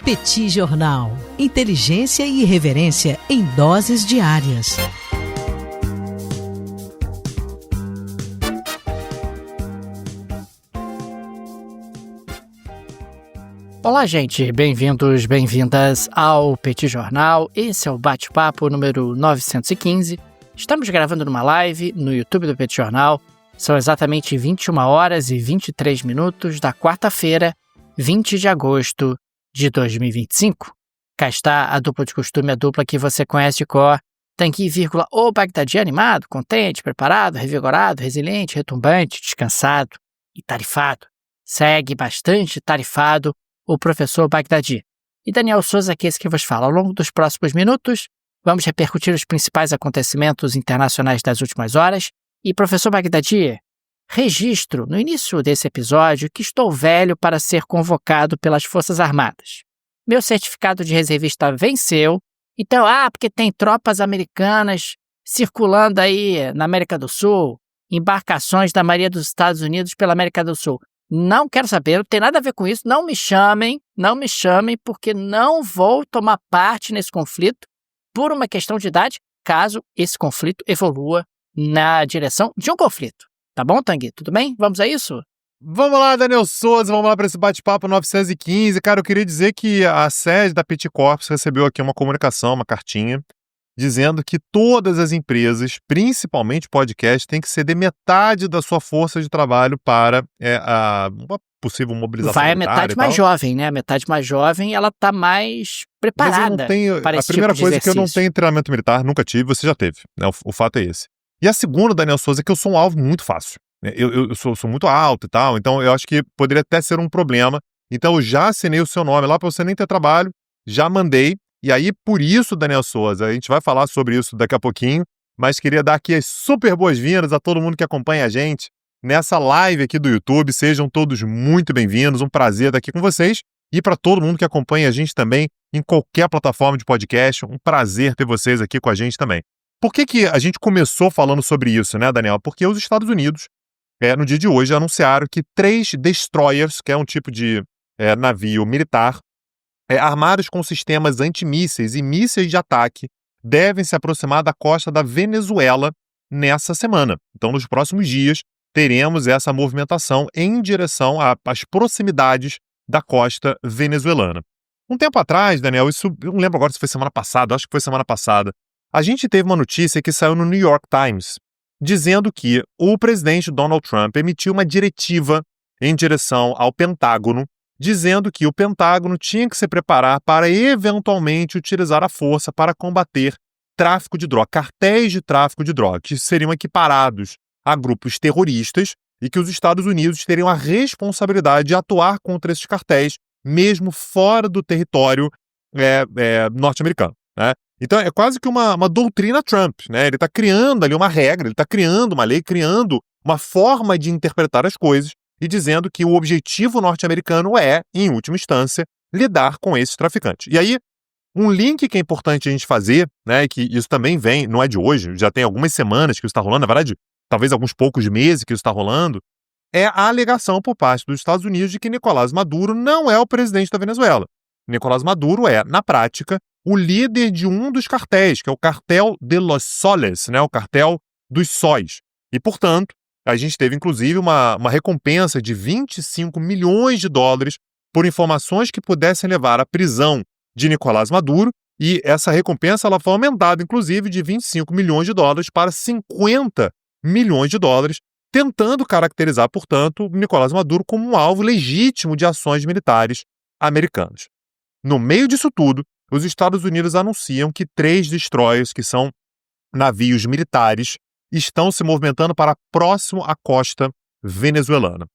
Petit Jornal. Inteligência e irreverência em doses diárias. Olá, gente. Bem-vindos, bem-vindas ao Petit Jornal. Esse é o bate-papo número 915. Estamos gravando numa live no YouTube do Petit Jornal. São exatamente 21 horas e 23 minutos da quarta-feira, 20 de agosto de 2025. Cá está a dupla de costume, a dupla que você conhece de cor. Tanguy, o Bagdadi animado, contente, preparado, revigorado, resiliente, retumbante, descansado e tarifado. Segue bastante tarifado o professor Bagdadi. E Daniel Souza, aqui esse que vos fala. Ao longo dos próximos minutos, vamos repercutir os principais acontecimentos internacionais das últimas horas. E, professor Bagdadi, registro no início desse episódio que estou velho para ser convocado pelas Forças Armadas. Meu certificado de reservista venceu, então, porque tem tropas americanas circulando aí na América do Sul, embarcações da Marinha dos Estados Unidos pela América do Sul. Não quero saber, não tem nada a ver com isso, não me chamem, porque não vou tomar parte nesse conflito por uma questão de idade, caso esse conflito evolua na direção de um conflito. Tá bom, Tanguy? Tudo bem? Vamos a isso? Vamos lá, Daniel Souza, vamos lá para esse bate-papo 915. Cara, eu queria dizer que a sede da Petit Corps recebeu aqui uma comunicação, uma cartinha, dizendo que todas as empresas, principalmente podcast, têm que ceder metade da sua força de trabalho para uma possível mobilização Vai a militar metade e tal. mais jovem, né? A metade mais jovem, ela tá mais preparada Mas eu não tenho, para a esse primeira tipo de coisa é que eu não exercício. tenho treinamento militar, nunca tive, você já teve, né? O fato é esse. E a segunda, Daniel Souza, é que eu sou um alvo muito fácil. Eu sou muito alto e tal, então eu acho que poderia até ser um problema. Então eu já assinei o seu nome lá para você nem ter trabalho, já mandei. E aí, por isso, Daniel Souza, a gente vai falar sobre isso daqui a pouquinho, mas queria dar aqui as super boas-vindas a todo mundo que acompanha a gente nessa live aqui do YouTube. Sejam todos muito bem-vindos, um prazer estar aqui com vocês. E para todo mundo que acompanha a gente também em qualquer plataforma de podcast, um prazer ter vocês aqui com a gente também. Por que a gente começou falando sobre isso, né, Daniel? Porque os Estados Unidos, no dia de hoje, anunciaram que 3 destroyers, que é um tipo de navio militar, armados com sistemas antimísseis e mísseis de ataque, devem se aproximar da costa da Venezuela nessa semana. Então, nos próximos dias, teremos essa movimentação em direção às proximidades da costa venezuelana. Um tempo atrás, Daniel, isso eu não lembro agora se foi semana passada, acho que foi semana passada, a gente teve uma notícia que saiu no New York Times, dizendo que o presidente Donald Trump emitiu uma diretiva em direção ao Pentágono, dizendo que o Pentágono tinha que se preparar para eventualmente utilizar a força para combater tráfico de droga, cartéis de tráfico de droga, que seriam equiparados a grupos terroristas e que os Estados Unidos teriam a responsabilidade de atuar contra esses cartéis, mesmo fora do território norte-americano, né? Então é quase que uma doutrina Trump, né? Ele está criando ali uma regra, ele está criando uma lei, criando uma forma de interpretar as coisas e dizendo que o objetivo norte-americano é, em última instância, lidar com esses traficantes. E aí, um link que é importante a gente fazer, né, que isso também vem, não é de hoje, já tem algumas semanas que isso está rolando, na verdade, talvez alguns poucos meses que isso está rolando, é a alegação por parte dos Estados Unidos de que Nicolás Maduro não é o presidente da Venezuela. Nicolás Maduro é, na prática, o líder de um dos cartéis, que é o Cartel de los Soles, né, o Cartel dos Sóis. E, portanto, a gente teve, inclusive, uma recompensa de 25 milhões de dólares por informações que pudessem levar à prisão de Nicolás Maduro, e essa recompensa ela foi aumentada, inclusive, de 25 milhões de dólares para 50 milhões de dólares, tentando caracterizar, portanto, Nicolás Maduro como um alvo legítimo de ações militares americanas. No meio disso tudo, os Estados Unidos anunciam que 3 destroyers, que são navios militares, estão se movimentando para próximo à costa venezuelana.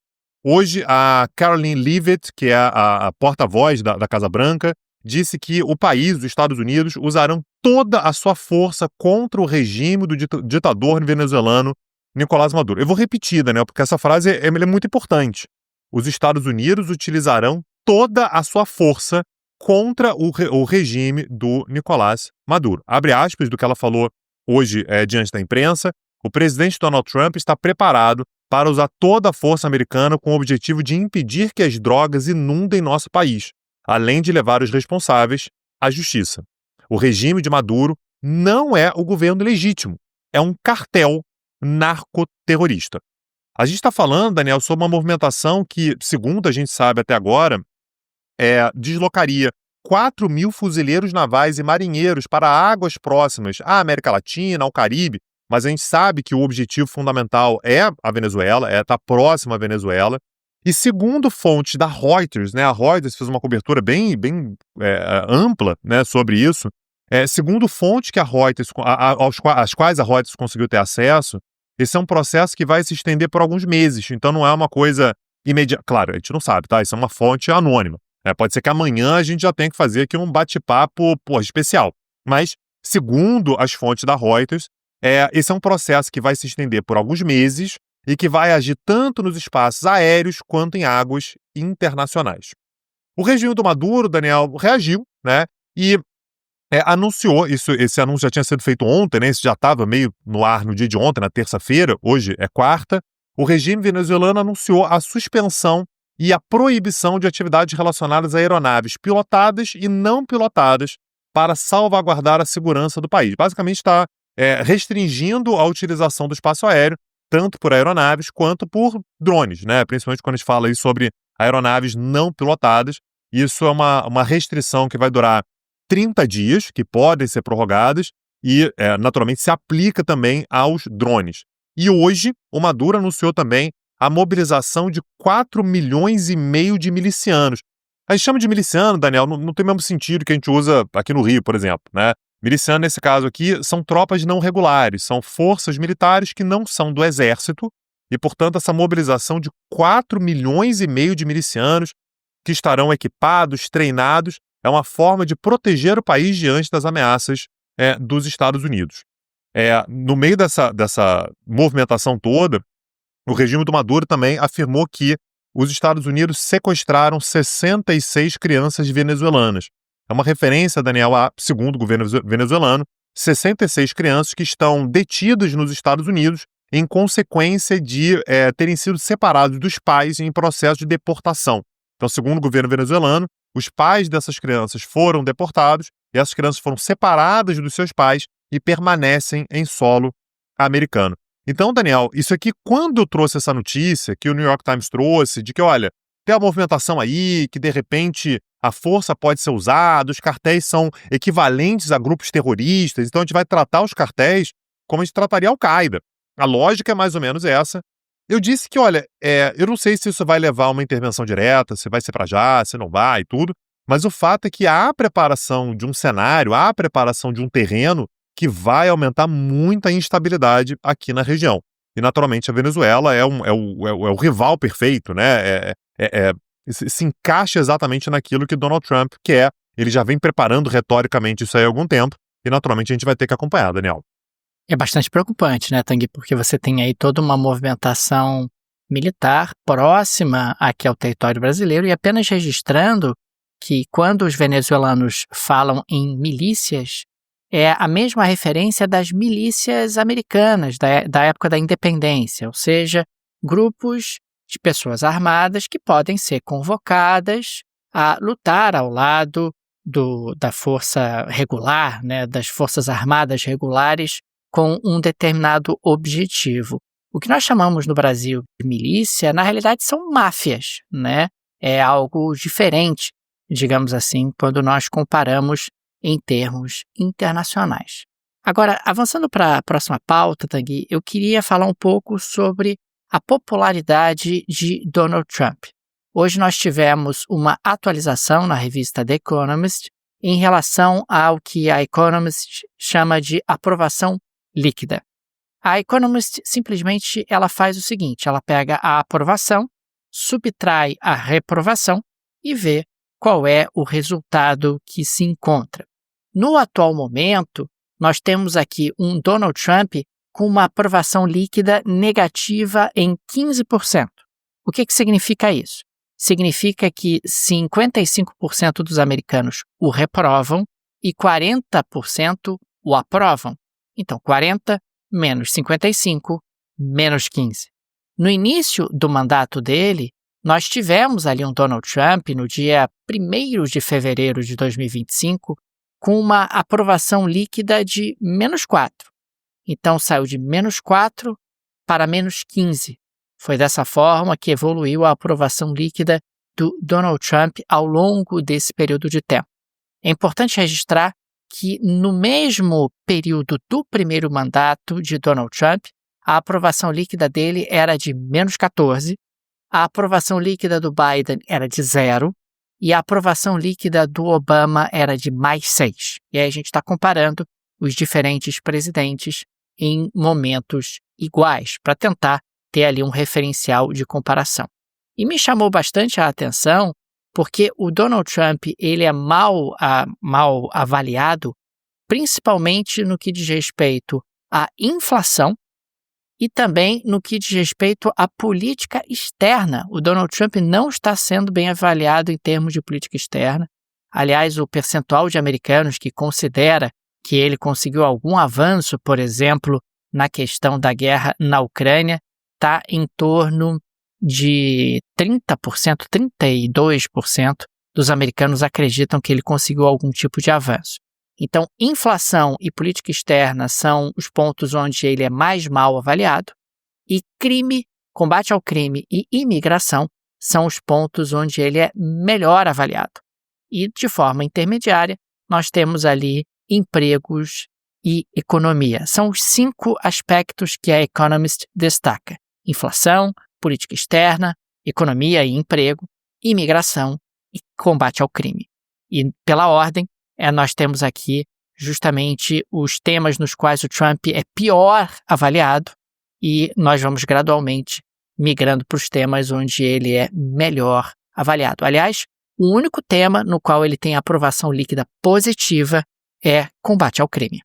Hoje, a Karoline Leavitt, que é a porta-voz da Casa Branca, disse que o país, os Estados Unidos, usarão toda a sua força contra o regime do ditador venezuelano Nicolás Maduro. Eu vou repetir, Daniel, porque essa frase é muito importante. Os Estados Unidos utilizarão toda a sua força contra o regime do Nicolás Maduro. Abre aspas do que ela falou hoje diante da imprensa. O presidente Donald Trump está preparado para usar toda a força americana com o objetivo de impedir que as drogas inundem nosso país. além de levar os responsáveis à justiça. O regime de Maduro não é o governo legítimo, é um cartel narcoterrorista. A gente está falando, Daniel, sobre uma movimentação que, segundo a gente sabe até agora, deslocaria 4 mil fuzileiros navais e marinheiros para águas próximas à América Latina, ao Caribe, mas a gente sabe que o objetivo fundamental é a Venezuela, é estar próximo à Venezuela. E segundo fontes da Reuters, né, a Reuters fez uma cobertura bem ampla, né, sobre isso, segundo fontes que a Reuters, às quais a Reuters conseguiu ter acesso, esse é um processo que vai se estender por alguns meses, então não é uma coisa imediata. Claro, a gente não sabe, tá? Isso é uma fonte anônima. Pode ser que amanhã a gente já tenha que fazer aqui um bate-papo especial. Mas, segundo as fontes da Reuters, esse é um processo que vai se estender por alguns meses e que vai agir tanto nos espaços aéreos quanto em águas internacionais. O regime do Maduro, Daniel, reagiu, né? E anunciou, esse anúncio já tinha sido feito ontem, né? Isso já estava meio no ar no dia de ontem, na terça-feira, hoje é quarta. O regime venezuelano anunciou a suspensão e a proibição de atividades relacionadas a aeronaves pilotadas e não pilotadas para salvaguardar a segurança do país. Basicamente está restringindo a utilização do espaço aéreo, tanto por aeronaves quanto por drones, né? Principalmente quando a gente fala aí sobre aeronaves não pilotadas. Isso é uma restrição que vai durar 30 dias, que podem ser prorrogadas, e naturalmente se aplica também aos drones. E hoje, o Maduro anunciou também a mobilização de 4,5 milhões de milicianos. A gente chama de miliciano, Daniel, não tem o mesmo sentido que a gente usa aqui no Rio, por exemplo, né? Miliciano, nesse caso aqui, são tropas não regulares, são forças militares que não são do exército, e, portanto, essa mobilização de 4,5 milhões de milicianos que estarão equipados, treinados, é uma forma de proteger o país diante das ameaças dos Estados Unidos. No meio dessa movimentação toda, o regime do Maduro também afirmou que os Estados Unidos sequestraram 66 crianças venezuelanas. É uma referência, Daniel, segundo o governo venezuelano, 66 crianças que estão detidas nos Estados Unidos em consequência de terem sido separados dos pais em processo de deportação. Então, segundo o governo venezuelano, os pais dessas crianças foram deportados e essas crianças foram separadas dos seus pais e permanecem em solo americano. Então, Daniel, isso aqui, quando eu trouxe essa notícia que o New York Times trouxe, de que, olha, tem uma movimentação aí, que de repente a força pode ser usada, os cartéis são equivalentes a grupos terroristas, então a gente vai tratar os cartéis como a gente trataria a Al-Qaeda. A lógica é mais ou menos essa. Eu disse que, olha, eu não sei se isso vai levar a uma intervenção direta, se vai ser para já, se não vai e tudo, mas o fato é que há a preparação de um cenário, há a preparação de um terreno que vai aumentar muito a instabilidade aqui na região. E, naturalmente, a Venezuela é o rival perfeito, né? Se encaixa exatamente naquilo que Donald Trump quer. Ele já vem preparando retoricamente isso aí há algum tempo e, naturalmente, a gente vai ter que acompanhar, Daniel. É bastante preocupante, né, Tanguy? Porque você tem aí toda uma movimentação militar próxima aqui ao território brasileiro e apenas registrando que quando os venezuelanos falam em milícias, é a mesma referência das milícias americanas da época da independência, ou seja, grupos de pessoas armadas que podem ser convocadas a lutar ao lado da força regular, né, das forças armadas regulares com um determinado objetivo. O que nós chamamos no Brasil de milícia, na realidade, são máfias, né? É algo diferente, digamos assim, quando nós comparamos em termos internacionais. Agora, avançando para a próxima pauta, Tanguy, eu queria falar um pouco sobre a popularidade de Donald Trump. Hoje nós tivemos uma atualização na revista The Economist em relação ao que a Economist chama de aprovação líquida. A Economist simplesmente ela faz o seguinte, ela pega a aprovação, subtrai a reprovação e vê qual é o resultado que se encontra. No atual momento, nós temos aqui um Donald Trump com uma aprovação líquida negativa em 15%. O que significa isso? Significa que 55% dos americanos o reprovam e 40% o aprovam. Então, 40 menos 55 menos 15. No início do mandato dele, nós tivemos ali um Donald Trump no dia 1º de fevereiro de 2025 com uma aprovação líquida de -4. Então, saiu de -4 para -15. Foi dessa forma que evoluiu a aprovação líquida do Donald Trump ao longo desse período de tempo. É importante registrar que no mesmo período do primeiro mandato de Donald Trump, a aprovação líquida dele era de -14, a aprovação líquida do Biden era de 0 e a aprovação líquida do Obama era de +6. E aí a gente está comparando os diferentes presidentes em momentos iguais, para tentar ter ali um referencial de comparação. E me chamou bastante a atenção porque o Donald Trump ele é mal avaliado, principalmente no que diz respeito à inflação e também no que diz respeito à política externa. O Donald Trump não está sendo bem avaliado em termos de política externa. Aliás, o percentual de americanos que considera que ele conseguiu algum avanço, por exemplo, na questão da guerra na Ucrânia, está em torno de 30%, 32% dos americanos acreditam que ele conseguiu algum tipo de avanço. Então, inflação e política externa são os pontos onde ele é mais mal avaliado, e crime, combate ao crime e imigração são os pontos onde ele é melhor avaliado. E, de forma intermediária, nós temos ali empregos e economia. São os 5 aspectos que a Economist destaca: inflação, política externa, economia e emprego, imigração e combate ao crime. E, pela ordem, nós temos aqui justamente os temas nos quais o Trump é pior avaliado e nós vamos gradualmente migrando para os temas onde ele é melhor avaliado. Aliás, o único tema no qual ele tem aprovação líquida positiva é combate ao crime.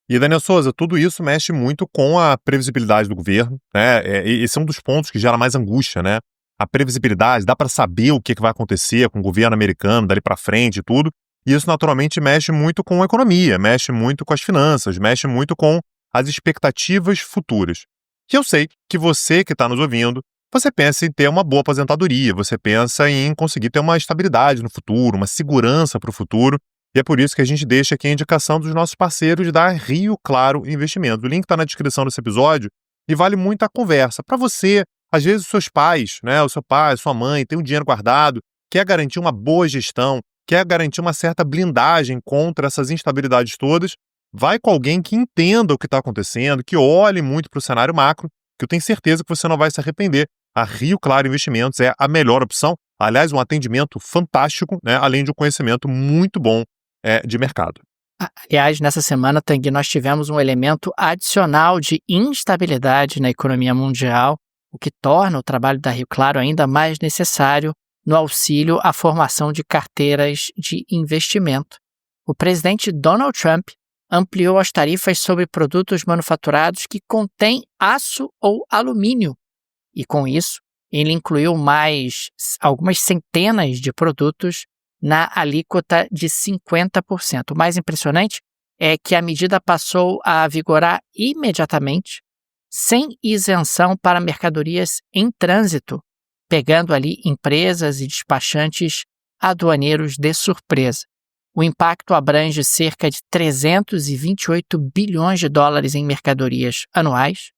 E, Daniel Souza, tudo isso mexe muito com a previsibilidade do governo, né? Esse é um dos pontos que gera mais angústia, né? A previsibilidade, dá para saber o que vai acontecer com o governo americano dali para frente e tudo. E isso, naturalmente, mexe muito com a economia, mexe muito com as finanças, mexe muito com as expectativas futuras. E eu sei que você que está nos ouvindo, você pensa em ter uma boa aposentadoria, você pensa em conseguir ter uma estabilidade no futuro, uma segurança para o futuro. E é por isso que a gente deixa aqui a indicação dos nossos parceiros da Rio Claro Investimentos. O link está na descrição desse episódio e vale muito a conversa. Para você, às vezes os seus pais, né, o seu pai, a sua mãe, tem um dinheiro guardado, quer garantir uma boa gestão, quer garantir uma certa blindagem contra essas instabilidades todas, vai com alguém que entenda o que está acontecendo, que olhe muito para o cenário macro, que eu tenho certeza que você não vai se arrepender. A Rio Claro Investimentos é a melhor opção. Aliás, um atendimento fantástico, né, além de um conhecimento muito bom de mercado. Aliás, nessa semana, Tanguy, nós tivemos um elemento adicional de instabilidade na economia mundial, o que torna o trabalho da Rio Claro ainda mais necessário no auxílio à formação de carteiras de investimento. O presidente Donald Trump ampliou as tarifas sobre produtos manufaturados que contêm aço ou alumínio, e com isso, ele incluiu mais algumas centenas de produtos na alíquota de 50%. O mais impressionante é que a medida passou a vigorar imediatamente, sem isenção para mercadorias em trânsito, pegando ali empresas e despachantes aduaneiros de surpresa. O impacto abrange cerca de 328 bilhões de dólares em mercadorias anuais,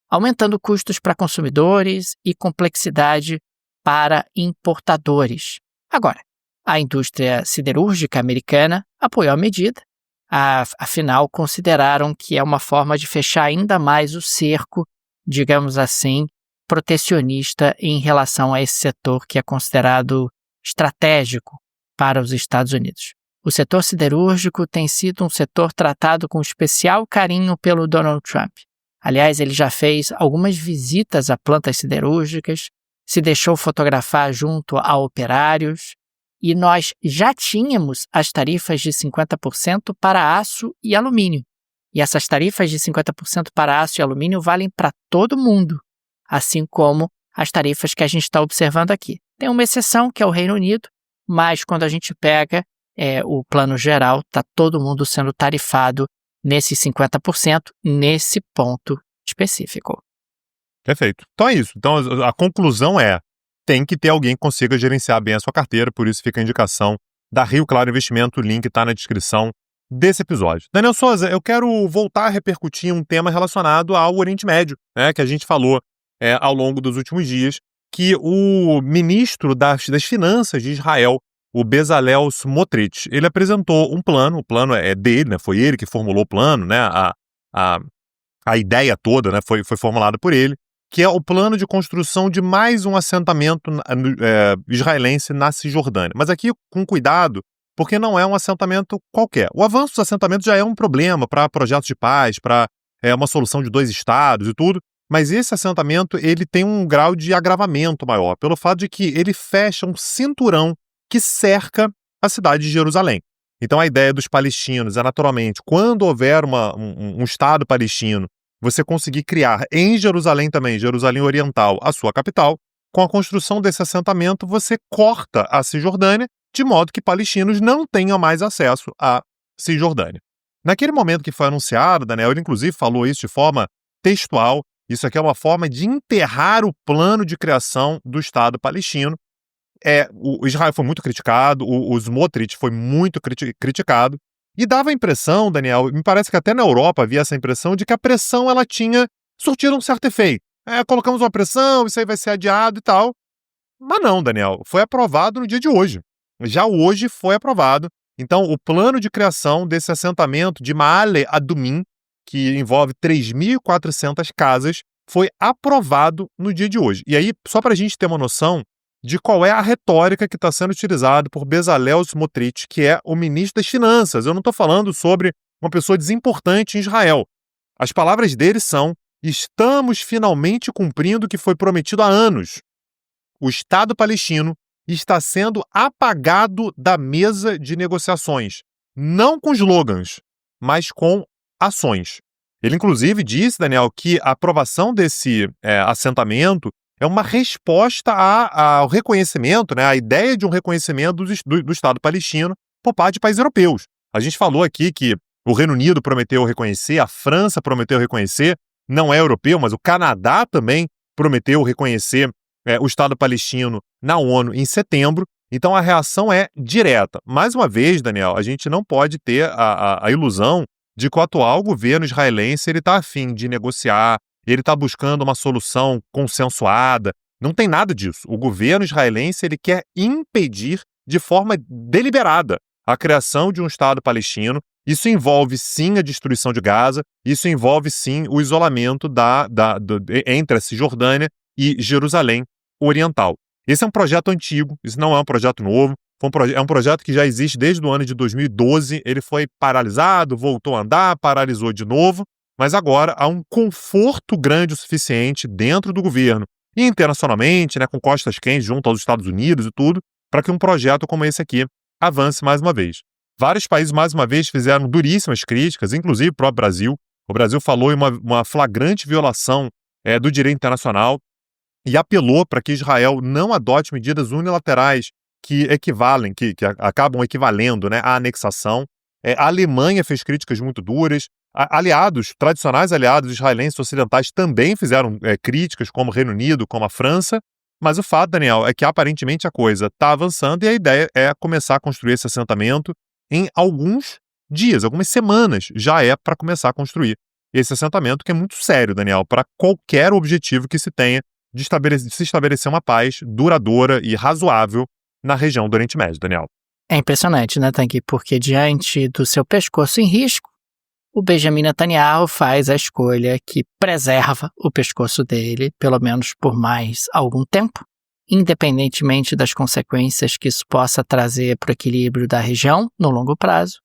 aumentando custos para consumidores e complexidade para importadores. Agora, a indústria siderúrgica americana apoiou a medida, afinal consideraram que é uma forma de fechar ainda mais o cerco, digamos assim, protecionista em relação a esse setor que é considerado estratégico para os Estados Unidos. O setor siderúrgico tem sido um setor tratado com especial carinho pelo Donald Trump. Aliás, ele já fez algumas visitas a plantas siderúrgicas, se deixou fotografar junto a operários, e nós já tínhamos as tarifas de 50% para aço e alumínio. E essas tarifas de 50% para aço e alumínio valem para todo mundo, assim como as tarifas que a gente está observando aqui. Tem uma exceção, que é o Reino Unido, mas quando a gente pega o plano geral, está todo mundo sendo tarifado nesses 50%, nesse ponto específico. Perfeito. Então é isso. Então a conclusão é, tem que ter alguém que consiga gerenciar bem a sua carteira, por isso fica a indicação da Rio Claro Investimento, o link está na descrição desse episódio. Daniel Souza, eu quero voltar a repercutir um tema relacionado ao Oriente Médio, né, que a gente falou ao longo dos últimos dias, que o ministro das Finanças de Israel, o Bezalel Smotrich, ele apresentou um plano, o plano é dele, né, foi ele que formulou o plano, né, a ideia toda, né, foi formulada por ele, que é o plano de construção de mais um assentamento israelense na Cisjordânia. Mas aqui com cuidado, porque não é um assentamento qualquer. O avanço dos assentamentos já é um problema para projetos de paz, para uma solução de 2 estados e tudo, mas esse assentamento ele tem um grau de agravamento maior, pelo fato de que ele fecha um cinturão que cerca a cidade de Jerusalém. Então a ideia dos palestinos é, naturalmente, quando houver um Estado palestino, você conseguir criar em Jerusalém também, Jerusalém Oriental, a sua capital. Com a construção desse assentamento, você corta a Cisjordânia, de modo que palestinos não tenham mais acesso à Cisjordânia. Naquele momento que foi anunciado, Daniel, ele inclusive falou isso de forma textual, isso aqui é uma forma de enterrar o plano de criação do Estado palestino. O Israel foi muito criticado, o Smotrich foi muito criticado, e dava a impressão, Daniel, me parece que até na Europa havia essa impressão de que a pressão ela tinha surtido um certo efeito. Colocamos uma pressão, isso aí vai ser adiado e tal. Mas não, Daniel, foi aprovado no dia de hoje. Já hoje foi aprovado. Então, o plano de criação desse assentamento de Maale Adumim, que envolve 3.400 casas, foi aprovado no dia de hoje. E aí, só para a gente ter uma noção de qual é a retórica que está sendo utilizada por Bezalel Smotrich, que é o ministro das Finanças. Eu não estou falando sobre uma pessoa desimportante em Israel. As palavras dele são: estamos finalmente cumprindo o que foi prometido há anos. O Estado palestino está sendo apagado da mesa de negociações, não com slogans, mas com ações. Ele, inclusive, disse, Daniel, que a aprovação desse assentamento é uma resposta ao reconhecimento, né, à ideia de um reconhecimento do Estado palestino por parte de países europeus. A gente falou aqui que o Reino Unido prometeu reconhecer, a França prometeu reconhecer, não é europeu, mas o Canadá também prometeu reconhecer o Estado palestino na ONU em setembro. Então a reação é direta. Mais uma vez, Daniel, a gente não pode ter a ilusão de que o atual governo israelense está a fim de negociar, ele está buscando uma solução consensuada. Não tem nada disso. O governo israelense ele quer impedir de forma deliberada a criação de um Estado palestino. Isso envolve, sim, a destruição de Gaza, isso envolve, sim, o isolamento entre a Cisjordânia e Jerusalém Oriental. Esse é um projeto antigo, isso não é um projeto novo, é um projeto que já existe desde o ano de 2012, ele foi paralisado, voltou a andar, paralisou de novo, mas agora há um conforto grande o suficiente dentro do governo e internacionalmente, né, com costas quentes junto aos Estados Unidos e tudo, para que um projeto como esse aqui avance mais uma vez. Vários países, mais uma vez, fizeram duríssimas críticas, inclusive o próprio Brasil. O Brasil falou em uma flagrante violação do direito internacional e apelou para que Israel não adote medidas unilaterais que equivalem, que acabam equivalendo, né, à anexação. A Alemanha fez críticas muito duras. Tradicionais aliados israelenses ocidentais também fizeram críticas, como o Reino Unido, como a França. Mas o fato, Daniel, é que aparentemente a coisa está avançando e a ideia é começar a construir esse assentamento em alguns dias, algumas semanas já é para começar a construir esse assentamento, que é muito sério, Daniel, para qualquer objetivo que se tenha de se estabelecer uma paz duradoura e razoável na região do Oriente Médio, Daniel. É impressionante, né, Tanguy? Porque diante do seu pescoço em risco, o Benjamin Netanyahu faz a escolha que preserva o pescoço dele, pelo menos por mais algum tempo, independentemente das consequências que isso possa trazer para o equilíbrio da região no longo prazo,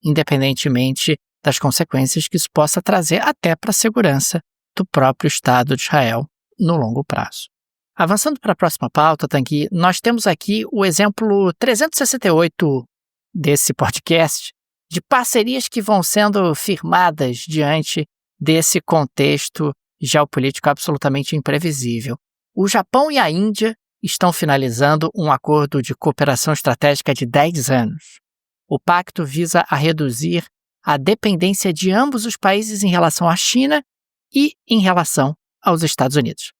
independentemente das consequências que isso possa trazer até para a segurança do próprio Estado de Israel no longo prazo. Avançando para a próxima pauta, Tanguy, nós temos aqui o exemplo 368 desse podcast de parcerias que vão sendo firmadas diante desse contexto geopolítico absolutamente imprevisível. O Japão e a Índia estão finalizando um acordo de cooperação estratégica de 10 anos. O pacto visa a reduzir a dependência de ambos os países em relação à China e em relação aos Estados Unidos.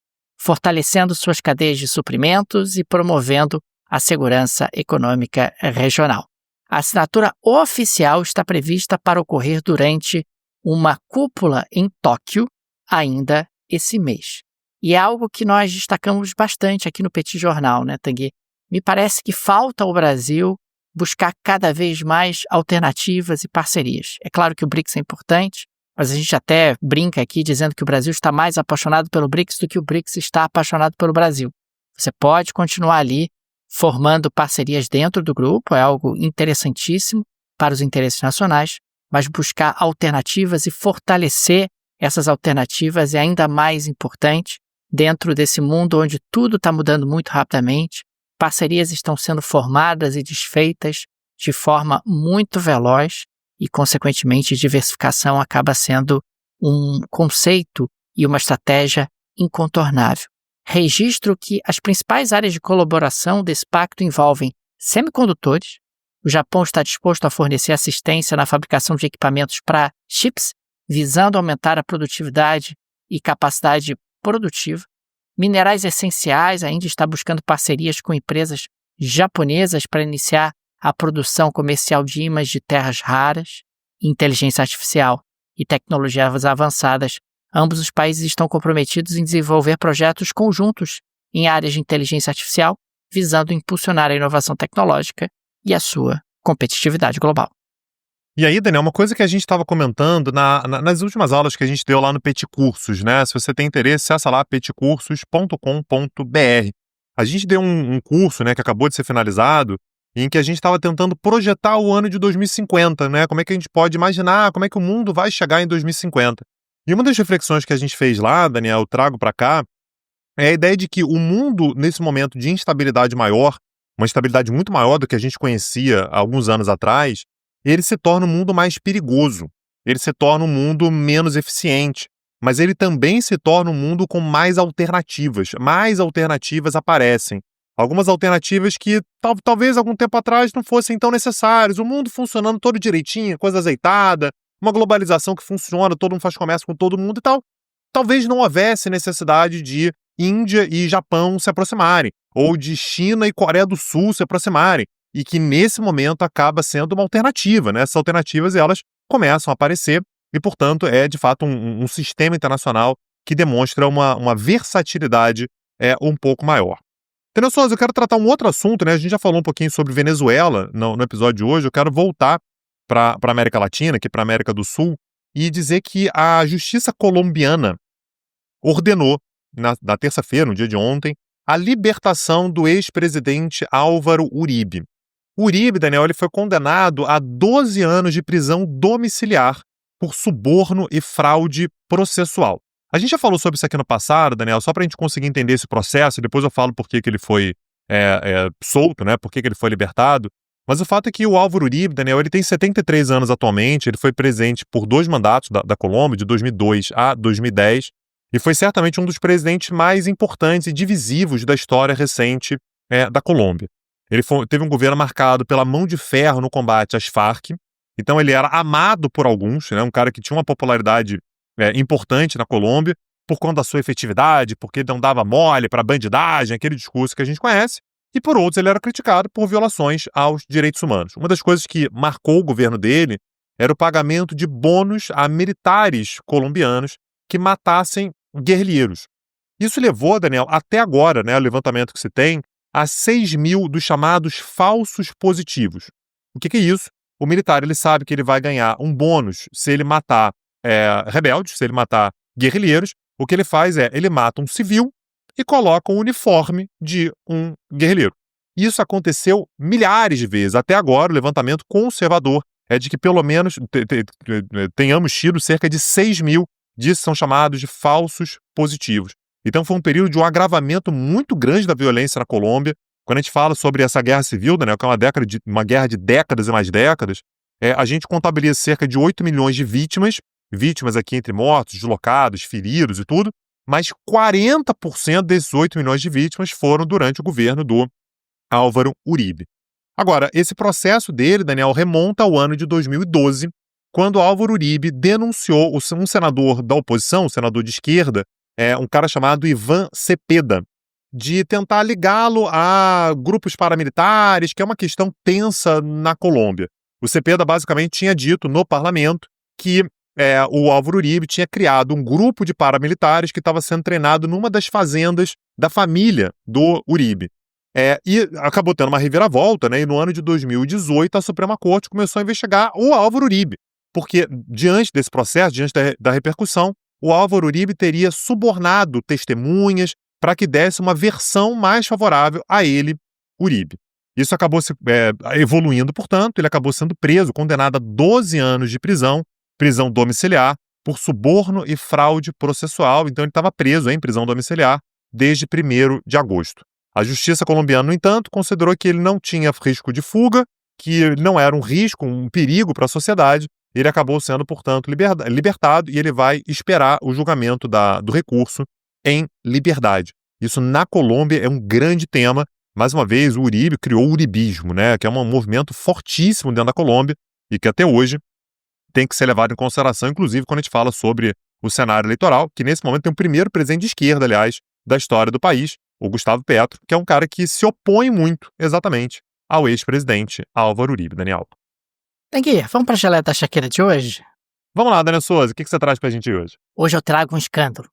fortalecendo suas cadeias de suprimentos e promovendo a segurança econômica regional. A assinatura oficial está prevista para ocorrer durante uma cúpula em Tóquio ainda esse mês. E é algo que nós destacamos bastante aqui no Petit Jornal, né, Tanguy? Me parece que falta ao Brasil buscar cada vez mais alternativas e parcerias. É claro que o BRICS é importante, mas a gente até brinca aqui dizendo que o Brasil está mais apaixonado pelo BRICS do que o BRICS está apaixonado pelo Brasil. Você pode continuar ali formando parcerias dentro do grupo, é algo interessantíssimo para os interesses nacionais, mas buscar alternativas e fortalecer essas alternativas é ainda mais importante dentro desse mundo onde tudo está mudando muito rapidamente, parcerias estão sendo formadas e desfeitas de forma muito veloz e, consequentemente, diversificação acaba sendo um conceito e uma estratégia incontornável. Registro que as principais áreas de colaboração desse pacto envolvem semicondutores. O Japão está disposto a fornecer assistência na fabricação de equipamentos para chips, visando aumentar a produtividade e capacidade produtiva. Minerais essenciais ainda está buscando parcerias com empresas japonesas para iniciar a produção comercial de ímãs de terras raras. Inteligência artificial e tecnologias avançadas. Ambos os países estão comprometidos em desenvolver projetos conjuntos em áreas de inteligência artificial, visando impulsionar a inovação tecnológica e a sua competitividade global. E aí, Daniel, uma coisa que a gente estava comentando nas últimas aulas que a gente deu lá no Petit Cursos, né? Se você tem interesse, acessa lá petcursos.com.br. A gente deu um curso, né, que acabou de ser finalizado, em que a gente estava tentando projetar o ano de 2050, né? Como é que a gente pode imaginar, como é que o mundo vai chegar em 2050. E uma das reflexões que a gente fez lá, Daniel, eu trago para cá, é a ideia de que o mundo, nesse momento de instabilidade maior, uma instabilidade muito maior do que a gente conhecia há alguns anos atrás, ele se torna um mundo mais perigoso, ele se torna um mundo menos eficiente, mas ele também se torna um mundo com mais alternativas aparecem. Algumas alternativas que talvez algum tempo atrás não fossem tão necessárias, o mundo funcionando todo direitinho, coisa azeitada, uma globalização que funciona, todo mundo faz comércio com todo mundo e tal. Talvez não houvesse necessidade de Índia e Japão se aproximarem, ou de China e Coreia do Sul se aproximarem, e que nesse momento acaba sendo uma alternativa, né? Essas alternativas elas começam a aparecer e, portanto, é de fato um sistema internacional que demonstra uma versatilidade um pouco maior. Daniel Souza, eu quero tratar um outro assunto, né? A gente já falou um pouquinho sobre Venezuela no episódio de hoje, eu quero voltar para a América Latina, aqui para a América do Sul, e dizer que a justiça colombiana ordenou, na terça-feira, no dia de ontem, a libertação do ex-presidente Álvaro Uribe. O Uribe, Daniel, ele foi condenado a 12 anos de prisão domiciliar por suborno e fraude processual. A gente já falou sobre isso aqui no passado, Daniel, só para a gente conseguir entender esse processo, e depois eu falo por que ele foi solto, né, por que ele foi libertado. Mas o fato é que o Álvaro Uribe, Daniel, ele tem 73 anos atualmente, ele foi presidente por 2 mandatos da Colômbia, de 2002 a 2010, e foi certamente um dos presidentes mais importantes e divisivos da história recente da Colômbia. Ele teve um governo marcado pela mão de ferro no combate às Farc, então ele era amado por alguns, né, um cara que tinha uma popularidade importante na Colômbia, por conta da sua efetividade, porque não dava mole para bandidagem, aquele discurso que a gente conhece, e por outros ele era criticado por violações aos direitos humanos. Uma das coisas que marcou o governo dele era o pagamento de bônus a militares colombianos que matassem guerrilheiros. Isso levou, Daniel, até agora, né, o levantamento que se tem, a 6 mil dos chamados falsos positivos. O que é isso? O militar ele sabe que ele vai ganhar um bônus se ele matar rebeldes, se ele matar guerrilheiros. O que ele faz ele mata um civil e coloca o uniforme de um guerrilheiro. Isso aconteceu milhares de vezes. Até agora, o levantamento conservador é de que pelo menos tenhamos tido cerca de 6 mil disso são chamados de falsos positivos. Então foi um período de um agravamento muito grande da violência na Colômbia. Quando a gente fala sobre essa guerra civil, né, que é uma guerra de décadas e mais décadas, a gente contabiliza cerca de 8 milhões de vítimas aqui entre mortos, deslocados, feridos e tudo, mas 40% desses 8 milhões de vítimas foram durante o governo do Álvaro Uribe. Agora, esse processo dele, Daniel, remonta ao ano de 2012, quando Álvaro Uribe denunciou um senador da oposição, um senador de esquerda, um cara chamado Ivan Cepeda, de tentar ligá-lo a grupos paramilitares, que é uma questão tensa na Colômbia. O Cepeda basicamente tinha dito no parlamento que o Álvaro Uribe tinha criado um grupo de paramilitares que estava sendo treinado numa das fazendas da família do Uribe. E acabou tendo uma reviravolta, né? E no ano de 2018 a Suprema Corte começou a investigar o Álvaro Uribe, porque diante desse processo, diante da repercussão, o Álvaro Uribe teria subornado testemunhas para que desse uma versão mais favorável a ele, Uribe. Isso acabou evoluindo, portanto, ele acabou sendo preso, condenado a 12 anos de prisão domiciliar, por suborno e fraude processual. Então ele estava preso em prisão domiciliar desde 1º de agosto. A justiça colombiana, no entanto, considerou que ele não tinha risco de fuga, que ele não era um risco, um perigo para a sociedade. Ele acabou sendo, portanto, libertado e ele vai esperar o julgamento do recurso em liberdade. Isso na Colômbia é um grande tema. Mais uma vez, o Uribe criou o uribismo, né, que é um movimento fortíssimo dentro da Colômbia e que até hoje tem que ser levado em consideração, inclusive quando a gente fala sobre o cenário eleitoral, que nesse momento tem o primeiro presidente de esquerda, aliás, da história do país, o Gustavo Petro, que é um cara que se opõe muito, exatamente, ao ex-presidente Álvaro Uribe. Daniel. Tanguy, vamos para a geleia da Shakira de hoje? Vamos lá, Daniel Souza, o que você traz pra gente hoje? Hoje eu trago um escândalo.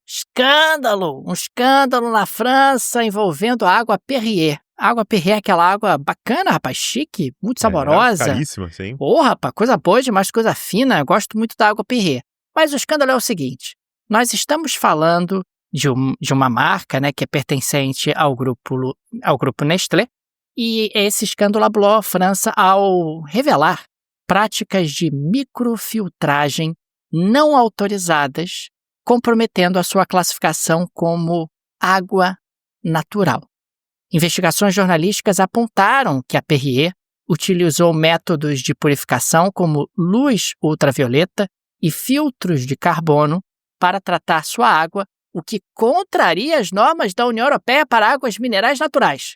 Um escândalo na França envolvendo a água Perrier. A água Perrier é aquela água bacana, rapaz, chique, muito saborosa. Caríssima, sim. Rapaz, coisa boa demais, coisa fina. Eu gosto muito da água Perrier. Mas o escândalo é o seguinte: nós estamos falando de uma marca, né, que é pertencente ao grupo Nestlé, e esse escândalo abalou a França ao revelar práticas de microfiltragem não autorizadas, comprometendo a sua classificação como água natural. Investigações jornalísticas apontaram que a Perrier utilizou métodos de purificação como luz ultravioleta e filtros de carbono para tratar sua água, o que contraria as normas da União Europeia para águas minerais naturais.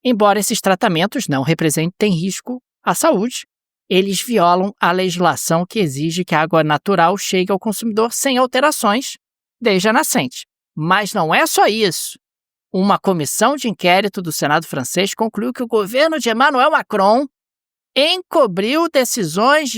Embora esses tratamentos não representem risco à saúde, eles violam a legislação que exige que a água natural chegue ao consumidor sem alterações desde a nascente. Mas não é só isso. Uma comissão de inquérito do Senado francês concluiu que o governo de Emmanuel Macron encobriu decisões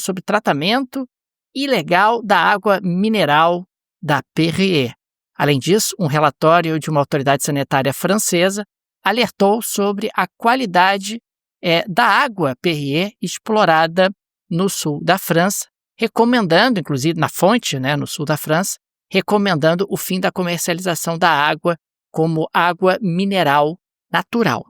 sobre tratamento ilegal da água mineral da Perrier. Além disso, um relatório de uma autoridade sanitária francesa alertou sobre a qualidade da água Perrier explorada no sul da França, recomendando, inclusive na fonte, né, no sul da França, recomendando o fim da comercialização da água como água mineral natural.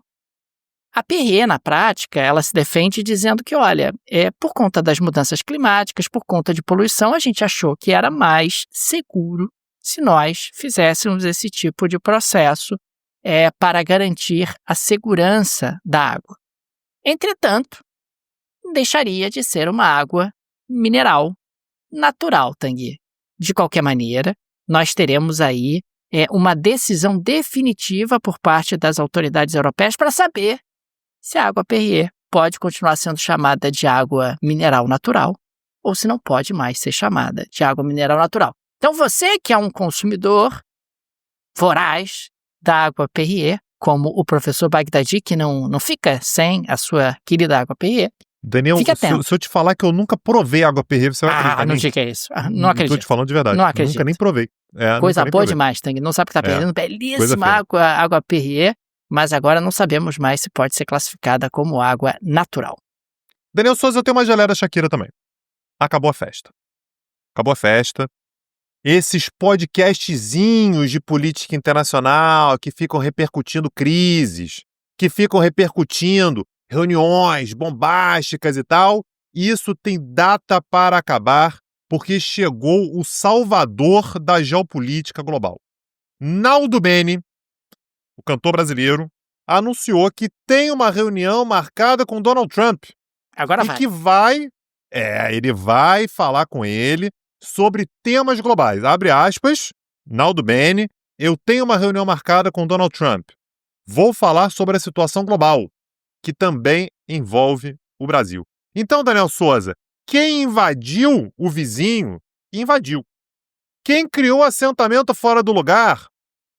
A Perrier, na prática, ela se defende dizendo que, olha, por conta das mudanças climáticas, por conta de poluição, a gente achou que era mais seguro se nós fizéssemos esse tipo de processo para garantir a segurança da água. Entretanto, deixaria de ser uma água mineral natural, Tanguy. De qualquer maneira, nós teremos aí uma decisão definitiva por parte das autoridades europeias para saber se a água Perrier pode continuar sendo chamada de água mineral natural ou se não pode mais ser chamada de água mineral natural. Então, você que é um consumidor voraz da água Perrier, como o professor Bagdadi, que não fica sem a sua querida água Perrier, Daniel, se eu te falar que eu nunca provei água Perrier, você vai acreditar? Não diga isso. Não acredito. Estou te falando de verdade. Não acredito. Nunca nem provei. Coisa boa demais, Tanguy. Não sabe o que está perdendo. Belíssima água Perrier, mas agora não sabemos mais se pode ser classificada como água natural. Daniel Souza, eu tenho uma geleia da Shakira também. Acabou a festa. Esses podcastzinhos de política internacional que ficam repercutindo crises, que ficam repercutindo reuniões bombásticas e tal, isso tem data para acabar, porque chegou o salvador da geopolítica global. Naldo Bene, o cantor brasileiro, anunciou que tem uma reunião marcada com Donald Trump. Agora vai. E que ele vai falar com ele sobre temas globais. Abre aspas, Naldo Bene, eu tenho uma reunião marcada com Donald Trump. Vou falar sobre a situação global, que também envolve o Brasil. Então, Daniel Souza, quem invadiu o vizinho, invadiu. Quem criou assentamento fora do lugar?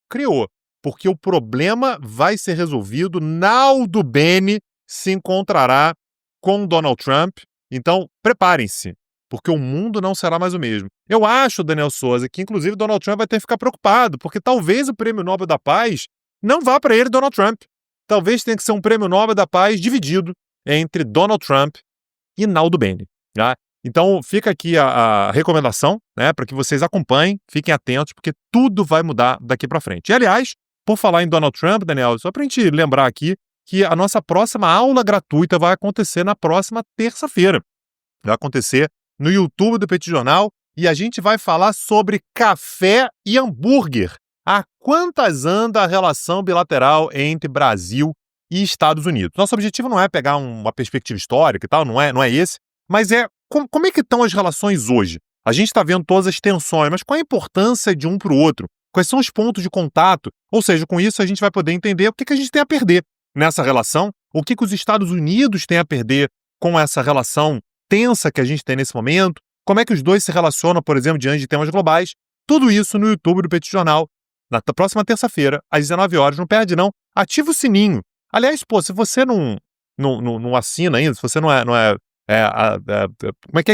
Criou. Porque o problema vai ser resolvido. Naldo Bene se encontrará com Donald Trump. Então, preparem-se, porque o mundo não será mais o mesmo. Eu acho, Daniel Souza, que inclusive Donald Trump vai ter que ficar preocupado, porque talvez o Prêmio Nobel da Paz não vá para ele, Donald Trump. Talvez tenha que ser um Prêmio Nobel da Paz dividido entre Donald Trump e Naldo Bene. Tá? Então, fica aqui a recomendação, né, para que vocês acompanhem, fiquem atentos, porque tudo vai mudar daqui para frente. E, aliás, por falar em Donald Trump, Daniel, só para a gente lembrar aqui que a nossa próxima aula gratuita vai acontecer na próxima terça-feira. Vai acontecer no YouTube do Petit Jornal e a gente vai falar sobre café e hambúrguer. Há quantas anda a relação bilateral entre Brasil e Estados Unidos? Nosso objetivo não é pegar uma perspectiva histórica e tal, não é esse, mas é como é que estão as relações hoje? A gente está vendo todas as tensões, mas qual a importância de um para o outro? Quais são os pontos de contato? Ou seja, com isso a gente vai poder entender o que a gente tem a perder nessa relação, o que os Estados Unidos têm a perder com essa relação tensa que a gente tem nesse momento, como é que os dois se relacionam, por exemplo, diante de temas globais. Tudo isso no YouTube do Petit Jornal, na próxima terça-feira, às 19 horas. Não perde, não. Ativa o sininho. Aliás, se você não assina ainda, se você não é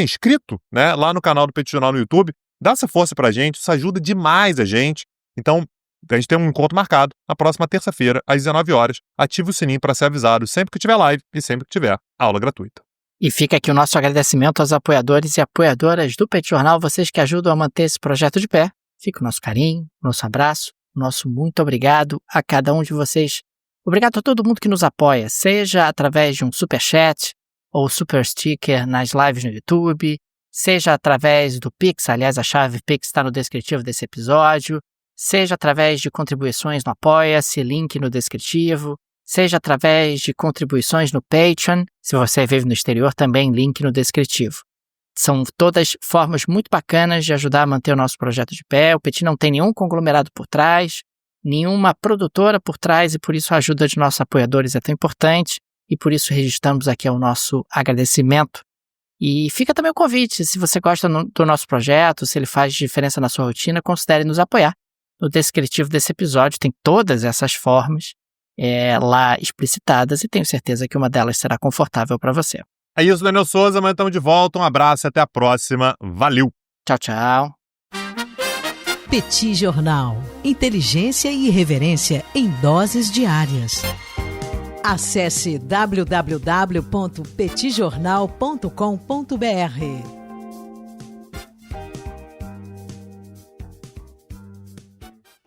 inscrito, né, lá no canal do Petit Jornal no YouTube, dá essa força pra gente, isso ajuda demais a gente. Então, a gente tem um encontro marcado na próxima terça-feira, às 19 horas. Ative o sininho para ser avisado sempre que tiver live e sempre que tiver aula gratuita. E fica aqui o nosso agradecimento aos apoiadores e apoiadoras do Petit Jornal, vocês que ajudam a manter esse projeto de pé. Fica o nosso carinho, o nosso abraço, o nosso muito obrigado a cada um de vocês. Obrigado a todo mundo que nos apoia, seja através de um superchat ou super sticker nas lives no YouTube, seja através do Pix, aliás, a chave Pix está no descritivo desse episódio, seja através de contribuições no Apoia-se, link no descritivo, seja através de contribuições no Patreon, se você vive no exterior, também link no descritivo. São todas formas muito bacanas de ajudar a manter o nosso projeto de pé. O Petit não tem nenhum conglomerado por trás, nenhuma produtora por trás, e por isso a ajuda de nossos apoiadores é tão importante, e por isso registramos aqui o nosso agradecimento. E fica também o convite, se você gosta do nosso projeto, se ele faz diferença na sua rotina, considere nos apoiar. No descritivo desse episódio tem todas essas formas lá explicitadas e tenho certeza que uma delas será confortável para você. É isso, Daniel Souza, amanhã estamos de volta. Um abraço e até a próxima. Valeu! Tchau, tchau. Petit Jornal. Inteligência e irreverência em doses diárias. Acesse www.petitjornal.com.br.